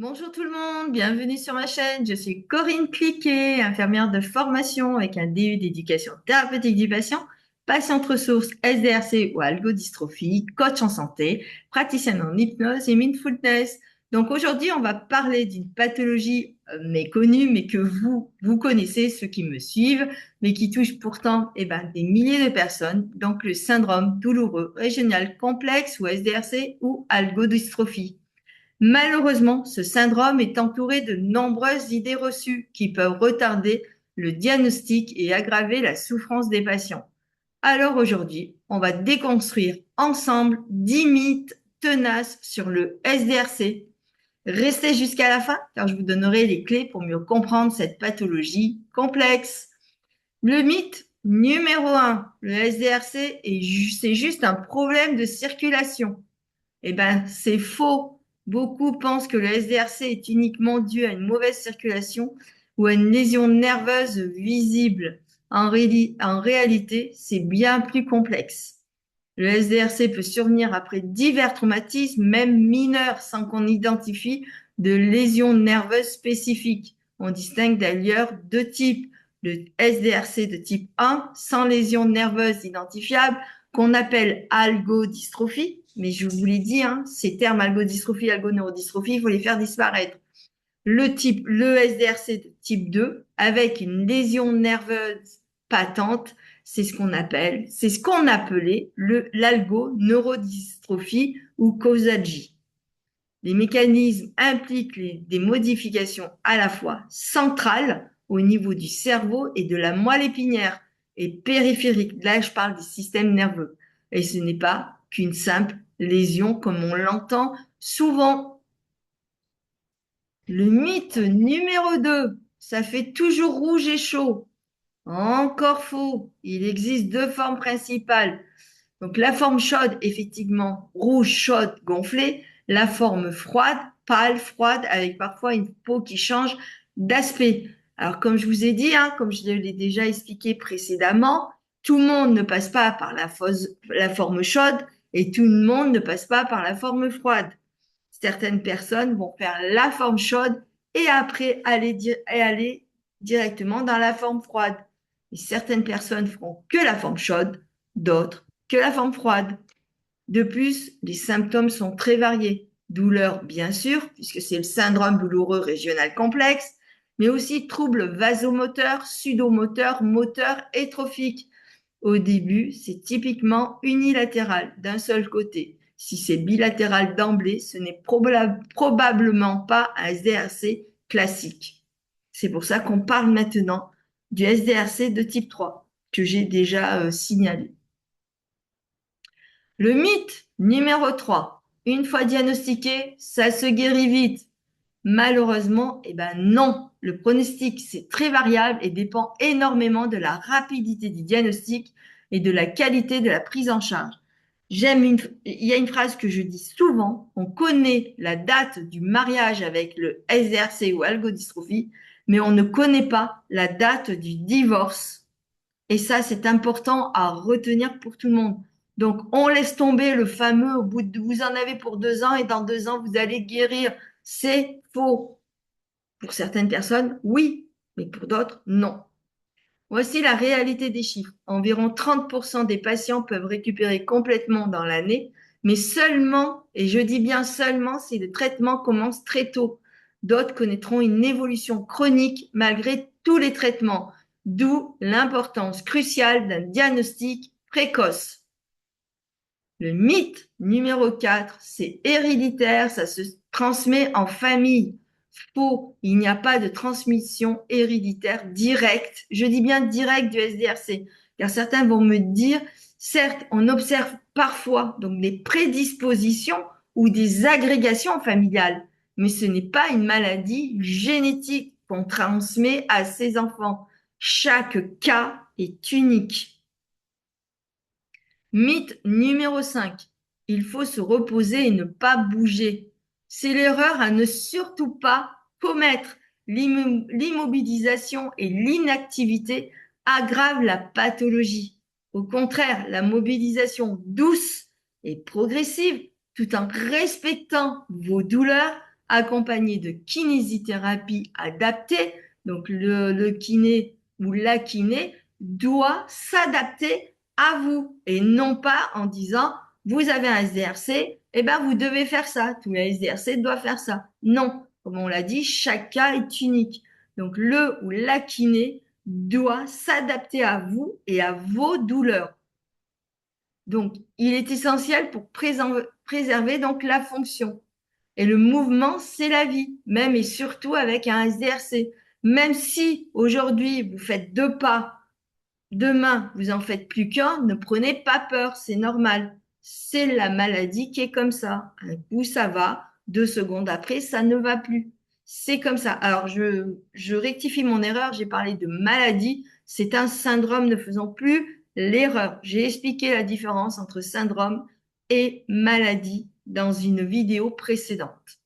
Bonjour tout le monde, bienvenue sur ma chaîne. Je suis Corinne Cliquet, infirmière de formation avec un DU d'éducation thérapeutique du patient, patiente ressource SDRC ou algodystrophie, coach en santé, praticienne en hypnose et mindfulness. Donc aujourd'hui, on va parler d'une pathologie méconnue, mais que vous connaissez, ceux qui me suivent, mais qui touche pourtant des milliers de personnes. Donc le syndrome douloureux régional complexe ou SDRC ou algodystrophie. Malheureusement, ce syndrome est entouré de nombreuses idées reçues qui peuvent retarder le diagnostic et aggraver la souffrance des patients. Alors aujourd'hui, on va déconstruire ensemble 10 mythes tenaces sur le SDRC. Restez jusqu'à la fin car je vous donnerai les clés pour mieux comprendre cette pathologie complexe. Le mythe numéro 1, le SDRC, c'est juste un problème de circulation. Eh ben, c'est faux. Beaucoup pensent que le SDRC est uniquement dû à une mauvaise circulation ou à une lésion nerveuse visible. En réalité, c'est bien plus complexe. Le SDRC peut survenir après divers traumatismes, même mineurs, sans qu'on identifie de lésions nerveuses spécifiques. On distingue d'ailleurs deux types. Le SDRC de type 1, sans lésion nerveuse identifiable, qu'on appelle algodystrophie. Mais je vous l'ai dit, hein, ces termes algodystrophie, algoneurodystrophie, il faut les faire disparaître. Le SDRC de type 2, avec une lésion nerveuse patente, c'est ce qu'on appelait l'algoneurodystrophie ou causalgie. Les mécanismes impliquent des modifications à la fois centrales au niveau du cerveau et de la moelle épinière et périphériques. Là, je parle des systèmes nerveux. Et ce n'est pas qu'une simple lésion comme on l'entend souvent. Le mythe numéro 2, ça fait toujours rouge et chaud. Encore faux. Il existe deux formes principales. Donc la forme chaude, effectivement, rouge, chaude, gonflée. La forme froide, pâle, froide, avec parfois une peau qui change d'aspect. Alors comme je vous ai dit, hein, comme je l'ai déjà expliqué précédemment, tout le monde ne passe pas par la forme chaude et tout le monde ne passe pas par la forme froide. Certaines personnes vont faire la forme chaude et après aller directement dans la forme froide. Et certaines personnes feront que la forme chaude, d'autres que la forme froide. De plus, les symptômes sont très variés. Douleur, bien sûr, puisque c'est le syndrome douloureux régional complexe, mais aussi troubles vasomoteurs, sudomoteurs, moteurs et trophiques. Au début, c'est typiquement unilatéral d'un seul côté. Si c'est bilatéral d'emblée, ce n'est probablement pas un SDRC classique. C'est pour ça qu'on parle maintenant du SDRC de type 3 que j'ai déjà signalé. Le mythe numéro 3. Une fois diagnostiqué, ça se guérit vite. Malheureusement, eh ben non. Le pronostic, c'est très variable et dépend énormément de la rapidité du diagnostic et de la qualité de la prise en charge. Il y a une phrase que je dis souvent, on connaît la date du mariage avec le SDRC ou algodystrophie, mais on ne connaît pas la date du divorce. Et ça, c'est important à retenir pour tout le monde. Donc, on laisse tomber le fameux au bout de, vous en avez pour 2 ans et dans 2 ans, vous allez guérir. C'est faux. Pour certaines personnes, oui, mais pour d'autres, non. Voici la réalité des chiffres. Environ 30% des patients peuvent récupérer complètement dans l'année, mais seulement, et je dis bien seulement, si le traitement commence très tôt. D'autres connaîtront une évolution chronique malgré tous les traitements, d'où l'importance cruciale d'un diagnostic précoce. Le mythe numéro 4, c'est héréditaire, ça se transmet en famille. Faux, il n'y a pas de transmission héréditaire directe. Je dis bien directe du SDRC, car certains vont me dire, certes, on observe parfois donc des prédispositions ou des agrégations familiales, mais ce n'est pas une maladie génétique qu'on transmet à ses enfants. Chaque cas est unique. Mythe numéro 5. Il faut se reposer et ne pas bouger. C'est l'erreur à ne surtout pas commettre. L'immobilisation et l'inactivité aggravent la pathologie. Au contraire, la mobilisation douce et progressive, tout en respectant vos douleurs, accompagné de kinésithérapie adaptée. Donc, le kiné ou la kiné doit s'adapter à vous et non pas en disant vous avez un SDRC, eh ben vous devez faire ça. Tous les SDRC doivent faire ça. Non, comme on l'a dit, chaque cas est unique. Donc, le ou la kiné doit s'adapter à vous et à vos douleurs. Donc, il est essentiel pour préserver donc la fonction. Et le mouvement, c'est la vie, même et surtout avec un SDRC. Même si aujourd'hui vous faites 2 pas, demain vous en faites plus qu'un, ne prenez pas peur, c'est normal. C'est la maladie qui est comme ça. Un coup ça va, 2 secondes après ça ne va plus. C'est comme ça. Alors je rectifie mon erreur, j'ai parlé de maladie. C'est un syndrome, ne faisons plus l'erreur. J'ai expliqué la différence entre syndrome et maladie dans une vidéo précédente.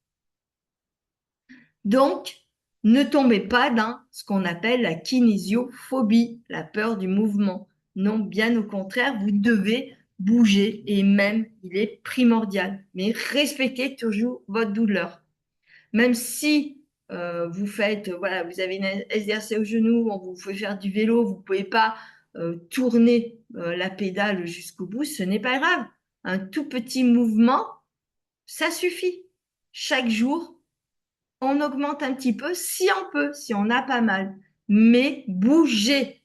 Donc, ne tombez pas dans ce qu'on appelle la kinésiophobie, la peur du mouvement. Non, bien au contraire, vous devez bouger et même, il est primordial. Mais respectez toujours votre douleur. Même si vous faites, voilà, vous avez une SDRC au genou, on vous fait faire du vélo, vous ne pouvez pas tourner la pédale jusqu'au bout, ce n'est pas grave. Un tout petit mouvement, ça suffit. Chaque jour, on augmente un petit peu si on peut, si on a pas mal. Mais bougez.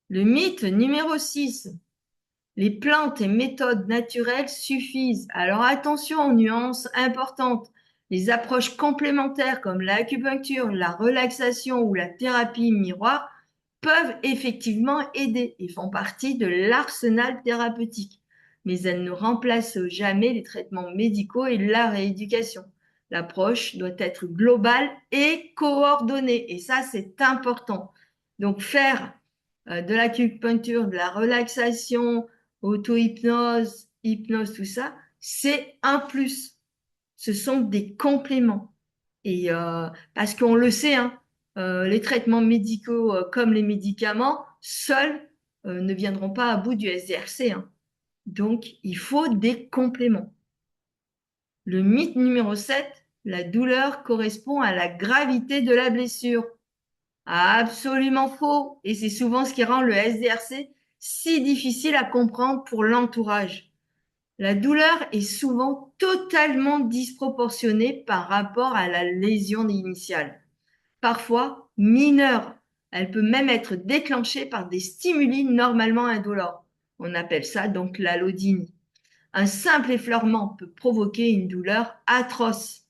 Le mythe numéro 6. Les plantes et méthodes naturelles suffisent. Alors attention aux nuances importantes. Les approches complémentaires comme l'acupuncture, la relaxation ou la thérapie miroir peuvent effectivement aider et font partie de l'arsenal thérapeutique. Mais elles ne remplacent jamais les traitements médicaux et la rééducation. L'approche doit être globale et coordonnée. Et ça, c'est important. Donc, faire de l'acupuncture, de la relaxation, auto-hypnose, hypnose, tout ça, c'est un plus. Ce sont des compléments. Et parce qu'on le sait, hein, les traitements médicaux comme les médicaments, seuls ne viendront pas à bout du SDRC. Hein. Donc, il faut des compléments. Le mythe numéro 7, la douleur correspond à la gravité de la blessure. Absolument faux. Et c'est souvent ce qui rend le SDRC si difficile à comprendre pour l'entourage. La douleur est souvent totalement disproportionnée par rapport à la lésion initiale. Parfois mineure. Elle peut même être déclenchée par des stimuli normalement indolores. On appelle ça donc l'allodynie. Un simple effleurement peut provoquer une douleur atroce.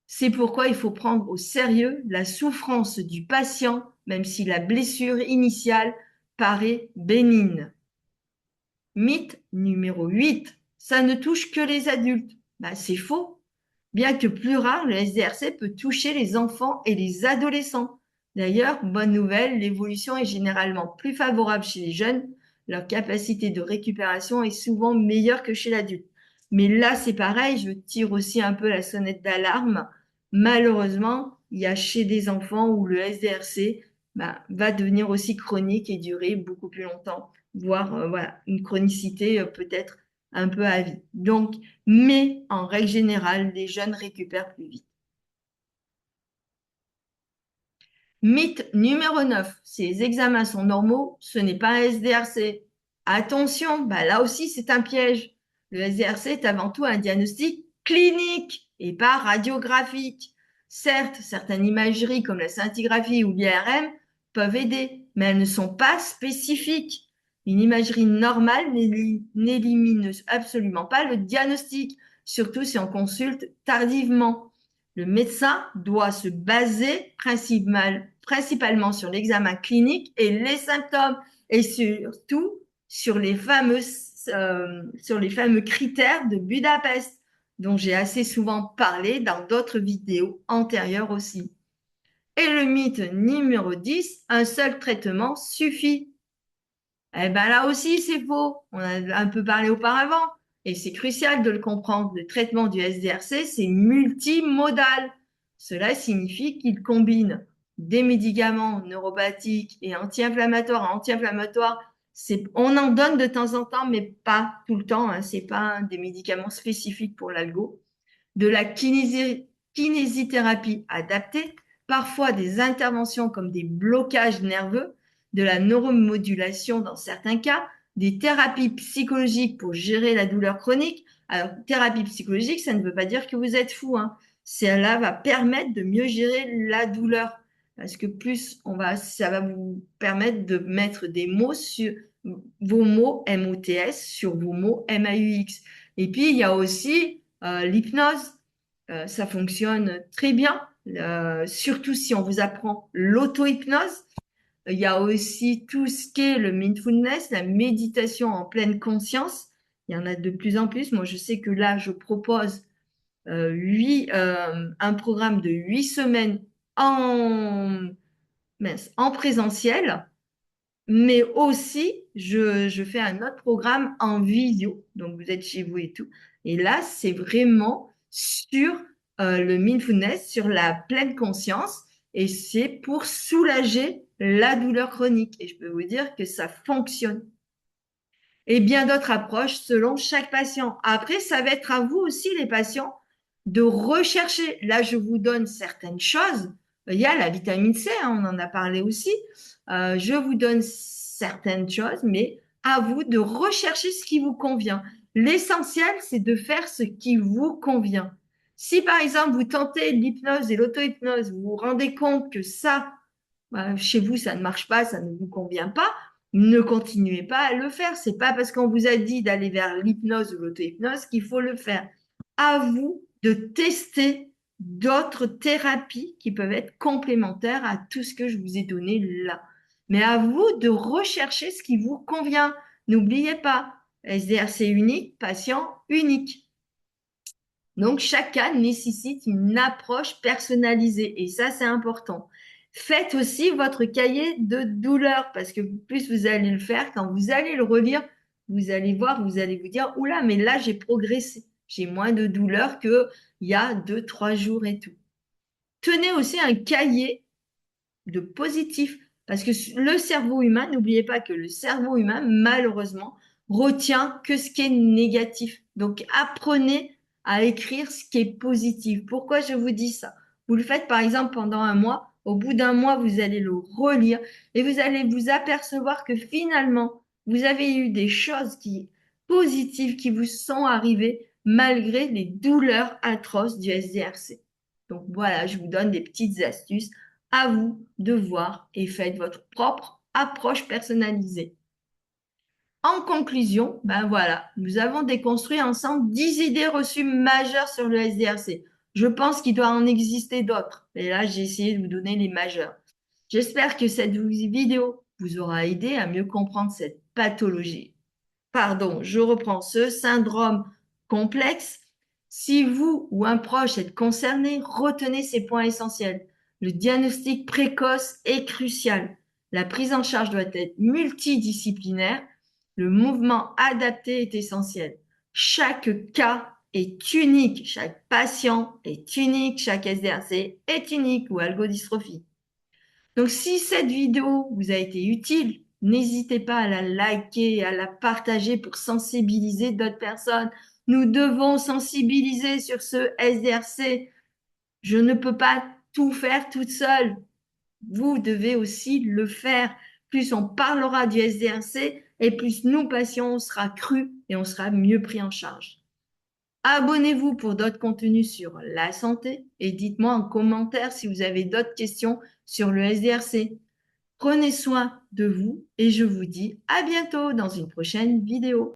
C'est pourquoi il faut prendre au sérieux la souffrance du patient, même si la blessure initiale paraît bénigne. Mythe numéro 8, ça ne touche que les adultes. C'est faux. Bien que plus rare, le SDRC peut toucher les enfants et les adolescents. D'ailleurs, bonne nouvelle, l'évolution est généralement plus favorable chez les jeunes. Leur capacité de récupération est souvent meilleure que chez l'adulte. Mais là, c'est pareil, je tire aussi un peu la sonnette d'alarme. Malheureusement, il y a chez des enfants où le SDRC va devenir aussi chronique et durer beaucoup plus longtemps, voire voilà, une chronicité peut-être un peu à vie. Donc, mais en règle générale, les jeunes récupèrent plus vite. Mythe numéro 9, si les examens sont normaux, ce n'est pas un SDRC. Attention, là aussi c'est un piège. Le SDRC est avant tout un diagnostic clinique et pas radiographique. Certes, certaines imageries comme la scintigraphie ou l'IRM peuvent aider, mais elles ne sont pas spécifiques. Une imagerie normale n'élimine absolument pas le diagnostic, surtout si on consulte tardivement. Le médecin doit se baser principalement sur l'examen clinique et les symptômes, et surtout sur les fameux critères de Budapest, dont j'ai assez souvent parlé dans d'autres vidéos antérieures aussi. Et le mythe numéro 10, un seul traitement suffit. Eh bien là aussi, c'est faux. On a un peu parlé auparavant. Et c'est crucial de le comprendre. Le traitement du SDRC, c'est multimodal. Cela signifie qu'il combine des médicaments neuropathiques et anti-inflammatoires. On en donne de temps en temps, mais pas tout le temps. Hein. Ce n'est pas des médicaments spécifiques pour l'algo. de la kinésithérapie adaptée, parfois des interventions comme des blocages nerveux, de la neuromodulation dans certains cas, des thérapies psychologiques pour gérer la douleur chronique. Alors, thérapie psychologique, ça ne veut pas dire que vous êtes fou, hein. Cela va permettre de mieux gérer la douleur. Parce que ça va vous permettre de mettre des mots sur vos mots MOTS sur vos mots MAUX. Et puis, il y a aussi l'hypnose. Ça fonctionne très bien, surtout si on vous apprend l'auto-hypnose. Il y a aussi tout ce qui est le mindfulness, la méditation en pleine conscience. Il y en a de plus en plus. Moi, je sais que là, je propose un programme de 8 semaines en, en présentiel, mais aussi je fais un autre programme en visio. Donc, vous êtes chez vous et tout. Et là, c'est vraiment sur le mindfulness, sur la pleine conscience, et c'est pour soulager la douleur chronique. Et je peux vous dire que ça fonctionne. Et bien d'autres approches selon chaque patient. Après, ça va être à vous aussi, les patients, de rechercher. Là, je vous donne certaines choses. Il y a la vitamine C, hein, on en a parlé aussi. Je vous donne certaines choses, mais à vous de rechercher ce qui vous convient. L'essentiel, c'est de faire ce qui vous convient. Si par exemple, vous tentez l'hypnose et l'auto-hypnose, vous vous rendez compte que ça, chez vous, ça ne marche pas, ça ne vous convient pas, ne continuez pas à le faire. C'est pas parce qu'on vous a dit d'aller vers l'hypnose ou l'auto-hypnose qu'il faut le faire. À vous de tester d'autres thérapies qui peuvent être complémentaires à tout ce que je vous ai donné là. Mais à vous de rechercher ce qui vous convient. N'oubliez pas, SDRC unique, patient unique. Donc, chaque cas nécessite une approche personnalisée et ça, c'est important. Faites aussi votre cahier de douleur parce que plus vous allez le faire, quand vous allez le relire, vous allez voir, vous allez vous dire, oula, mais là, j'ai progressé. J'ai moins de douleur qu'il y a 2, 3 jours et tout. Tenez aussi un cahier de positif parce que le cerveau humain, n'oubliez pas que le cerveau humain, malheureusement, retient que ce qui est négatif. Donc, apprenez à écrire ce qui est positif. Pourquoi je vous dis ça? Vous le faites par exemple pendant un mois. Au bout d'un mois, vous allez le relire et vous allez vous apercevoir que finalement, vous avez eu des choses positives qui vous sont arrivées malgré les douleurs atroces du SDRC. Donc voilà, je vous donne des petites astuces. À vous de voir et faites votre propre approche personnalisée. En conclusion, ben voilà, nous avons déconstruit ensemble 10 idées reçues majeures sur le SDRC. Je pense qu'il doit en exister d'autres, mais là, j'ai essayé de vous donner les majeures. J'espère que cette vidéo vous aura aidé à mieux comprendre cette pathologie. Pardon, je reprends ce syndrome complexe. Si vous ou un proche êtes concerné, retenez ces points essentiels. Le diagnostic précoce est crucial. La prise en charge doit être multidisciplinaire. Le mouvement adapté est essentiel. Chaque cas est unique. Chaque patient est unique. Chaque SDRC est unique ou algodystrophie. Donc, si cette vidéo vous a été utile, n'hésitez pas à la liker, à la partager pour sensibiliser d'autres personnes. Nous devons sensibiliser sur ce SDRC. Je ne peux pas tout faire toute seule. Vous devez aussi le faire. Plus on parlera du SDRC et plus nous, patients, on sera crus et on sera mieux pris en charge. Abonnez-vous pour d'autres contenus sur la santé et dites-moi en commentaire si vous avez d'autres questions sur le SDRC. Prenez soin de vous et je vous dis à bientôt dans une prochaine vidéo.